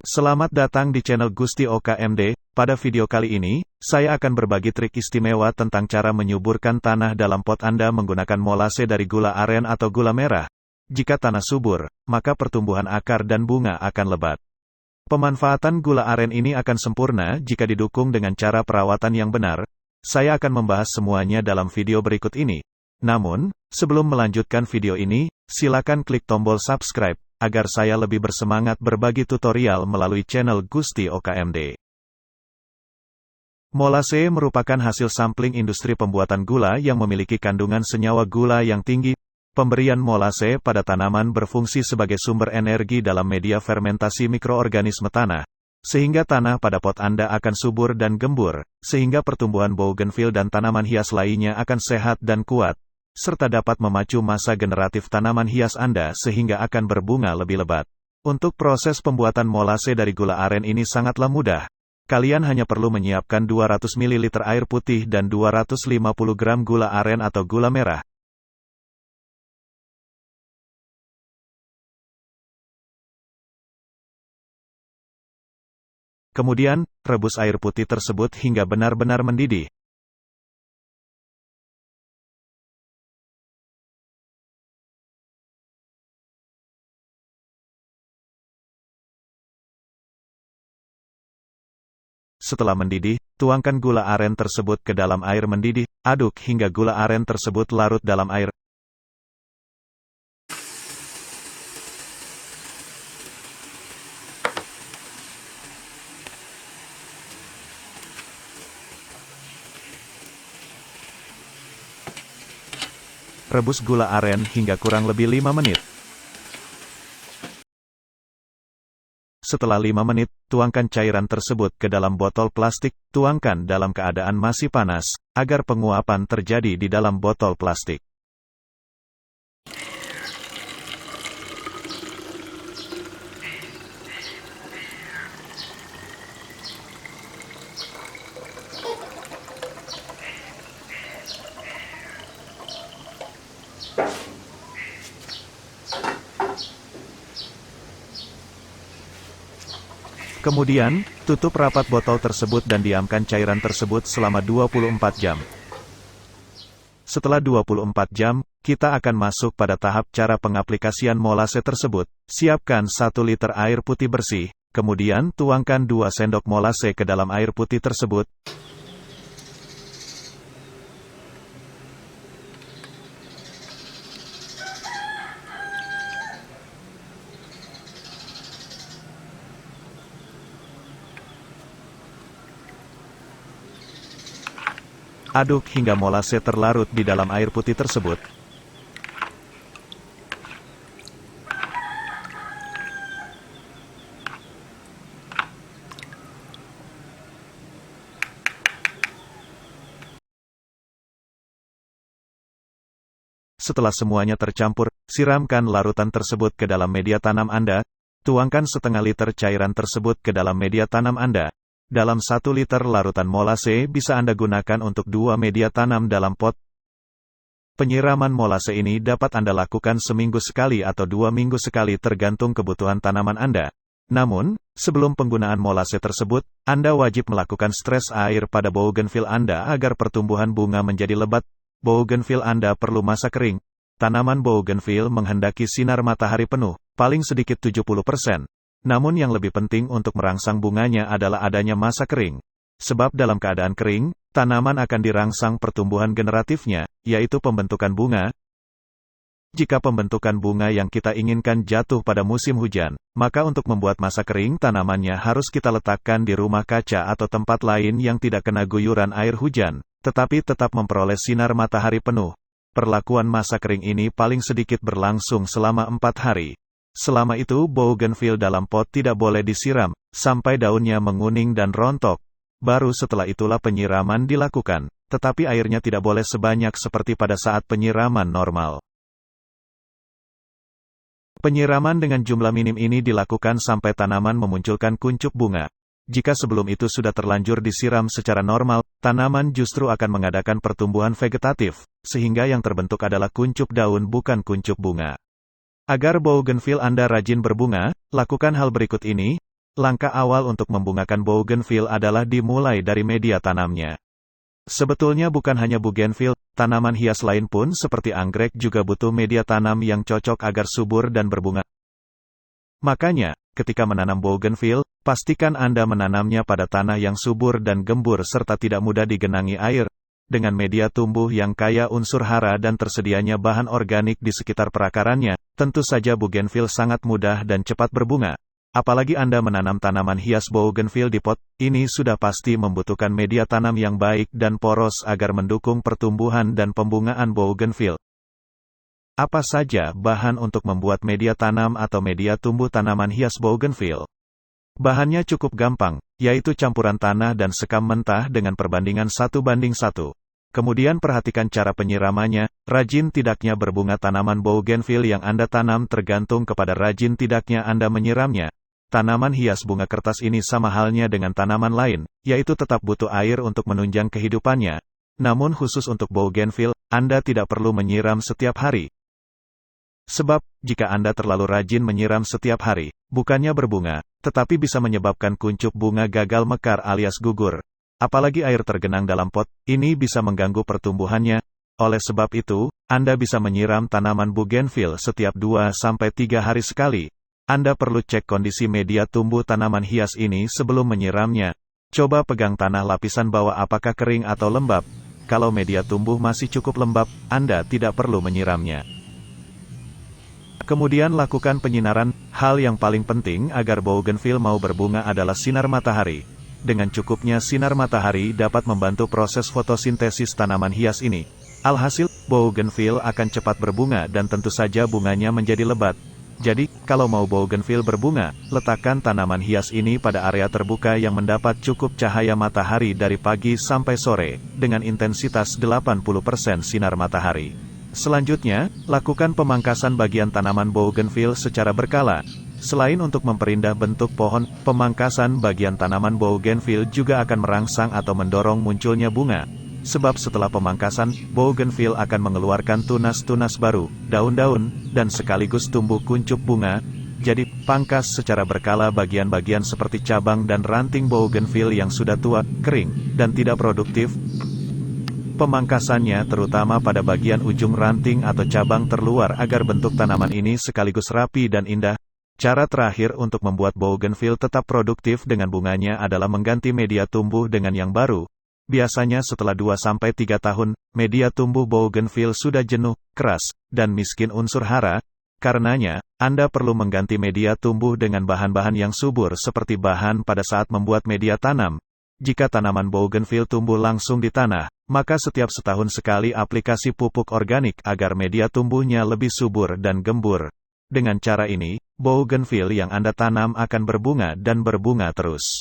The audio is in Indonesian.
Selamat datang di channel Gusti OKMD. Pada video kali ini, saya akan berbagi trik istimewa tentang cara menyuburkan tanah dalam pot Anda menggunakan molase dari gula aren atau gula merah. Jika tanah subur, maka pertumbuhan akar dan bunga akan lebat. Pemanfaatan gula aren ini akan sempurna jika didukung dengan cara perawatan yang benar. Saya akan membahas semuanya dalam video berikut ini. Namun, sebelum melanjutkan video ini, silakan klik tombol subscribe agar saya lebih bersemangat berbagi tutorial melalui channel Gusti OKMD. Molase merupakan hasil sampling industri pembuatan gula yang memiliki kandungan senyawa gula yang tinggi. Pemberian molase pada tanaman berfungsi sebagai sumber energi dalam media fermentasi mikroorganisme tanah, sehingga tanah pada pot Anda akan subur dan gembur, sehingga pertumbuhan bougainville dan tanaman hias lainnya akan sehat dan kuat, serta dapat memacu masa generatif tanaman hias Anda sehingga akan berbunga lebih lebat. Untuk proses pembuatan molase dari gula aren ini sangatlah mudah. Kalian hanya perlu menyiapkan 200 ml air putih dan 250 gram gula aren atau gula merah. Kemudian, rebus air putih tersebut hingga benar-benar mendidih. Setelah mendidih, tuangkan gula aren tersebut ke dalam air mendidih, aduk hingga gula aren tersebut larut dalam air. Rebus gula aren hingga kurang lebih 5 menit. Setelah 5 menit, tuangkan cairan tersebut ke dalam botol plastik, tuangkan dalam keadaan masih panas, agar penguapan terjadi di dalam botol plastik. Kemudian, tutup rapat botol tersebut dan diamkan cairan tersebut selama 24 jam. Setelah 24 jam, kita akan masuk pada tahap cara pengaplikasian molase tersebut. Siapkan 1 liter air putih bersih, kemudian tuangkan 2 sendok molase ke dalam air putih tersebut. Aduk hingga molase terlarut di dalam air putih tersebut. Setelah semuanya tercampur, siramkan larutan tersebut ke dalam media tanam Anda. Tuangkan setengah liter cairan tersebut ke dalam media tanam Anda. Dalam 1 liter larutan molase bisa Anda gunakan untuk 2 media tanam dalam pot. Penyiraman molase ini dapat Anda lakukan seminggu sekali atau 2 minggu sekali tergantung kebutuhan tanaman Anda. Namun, sebelum penggunaan molase tersebut, Anda wajib melakukan stres air pada bougainville Anda agar pertumbuhan bunga menjadi lebat. Bougainville Anda perlu masa kering. Tanaman bougainville menghendaki sinar matahari penuh, paling sedikit 70%. Namun yang lebih penting untuk merangsang bunganya adalah adanya masa kering. Sebab dalam keadaan kering, tanaman akan dirangsang pertumbuhan generatifnya, yaitu pembentukan bunga. Jika pembentukan bunga yang kita inginkan jatuh pada musim hujan, maka untuk membuat masa kering tanamannya harus kita letakkan di rumah kaca atau tempat lain yang tidak kena guyuran air hujan, tetapi tetap memperoleh sinar matahari penuh. Perlakuan masa kering ini paling sedikit berlangsung selama 4 hari. Selama itu bougainville dalam pot tidak boleh disiram, sampai daunnya menguning dan rontok. Baru setelah itulah penyiraman dilakukan, tetapi airnya tidak boleh sebanyak seperti pada saat penyiraman normal. Penyiraman dengan jumlah minim ini dilakukan sampai tanaman memunculkan kuncup bunga. Jika sebelum itu sudah terlanjur disiram secara normal, tanaman justru akan mengadakan pertumbuhan vegetatif, sehingga yang terbentuk adalah kuncup daun bukan kuncup bunga. Agar bougainville Anda rajin berbunga, lakukan hal berikut ini. langkah awal untuk membungakan bougainville adalah dimulai dari media tanamnya. Sebetulnya bukan hanya bougainville, tanaman hias lain pun seperti anggrek juga butuh media tanam yang cocok agar subur dan berbunga. Makanya, ketika menanam bougainville, pastikan Anda menanamnya pada tanah yang subur dan gembur serta tidak mudah digenangi air, dengan media tumbuh yang kaya unsur hara dan tersedianya bahan organik di sekitar perakarannya, tentu saja bougainville sangat mudah dan cepat berbunga. Apalagi Anda menanam tanaman hias bougainville di pot, ini sudah pasti membutuhkan media tanam yang baik dan poros agar mendukung pertumbuhan dan pembungaan bougainville. Apa saja bahan untuk membuat media tanam atau media tumbuh tanaman hias bougainville? Bahannya cukup gampang, yaitu campuran tanah dan sekam mentah dengan perbandingan 1:1. Kemudian perhatikan cara penyiramannya, rajin tidaknya berbunga tanaman bougainville yang Anda tanam tergantung kepada rajin tidaknya Anda menyiramnya. Tanaman hias bunga kertas ini sama halnya dengan tanaman lain, yaitu tetap butuh air untuk menunjang kehidupannya. Namun khusus untuk bougainville, Anda tidak perlu menyiram setiap hari. Sebab, jika Anda terlalu rajin menyiram setiap hari, bukannya berbunga, tetapi bisa menyebabkan kuncup bunga gagal mekar alias gugur. Apalagi air tergenang dalam pot, ini bisa mengganggu pertumbuhannya. Oleh sebab itu, Anda bisa menyiram tanaman bougainville setiap 2-3 hari sekali. Anda perlu cek kondisi media tumbuh tanaman hias ini sebelum menyiramnya. Coba pegang tanah lapisan bawah apakah kering atau lembab. Kalau media tumbuh masih cukup lembab, Anda tidak perlu menyiramnya. Kemudian lakukan penyinaran. Hal yang paling penting agar bougainville mau berbunga adalah sinar matahari. Dengan cukupnya sinar matahari dapat membantu proses fotosintesis tanaman hias ini. Alhasil, bougainville akan cepat berbunga dan tentu saja bunganya menjadi lebat. Jadi, kalau mau bougainville berbunga, letakkan tanaman hias ini pada area terbuka yang mendapat cukup cahaya matahari dari pagi sampai sore, dengan intensitas 80% sinar matahari. Selanjutnya, lakukan pemangkasan bagian tanaman bougainville secara berkala. Selain untuk memperindah bentuk pohon, pemangkasan bagian tanaman bougainville juga akan merangsang atau mendorong munculnya bunga. Sebab setelah pemangkasan, bougainville akan mengeluarkan tunas-tunas baru, daun-daun, dan sekaligus tumbuh kuncup bunga. Jadi, pangkas secara berkala bagian-bagian seperti cabang dan ranting bougainville yang sudah tua, kering, dan tidak produktif. Pemangkasannya terutama pada bagian ujung ranting atau cabang terluar agar bentuk tanaman ini sekaligus rapi dan indah. Cara terakhir untuk membuat bougainville tetap produktif dengan bunganya adalah mengganti media tumbuh dengan yang baru. Biasanya setelah 2-3 tahun, media tumbuh bougainville sudah jenuh, keras, dan miskin unsur hara. Karenanya, Anda perlu mengganti media tumbuh dengan bahan-bahan yang subur seperti bahan pada saat membuat media tanam. Jika tanaman bougainville tumbuh langsung di tanah, maka setiap setahun sekali aplikasi pupuk organik agar media tumbuhnya lebih subur dan gembur. Dengan cara ini, bougainville yang Anda tanam akan berbunga dan berbunga terus.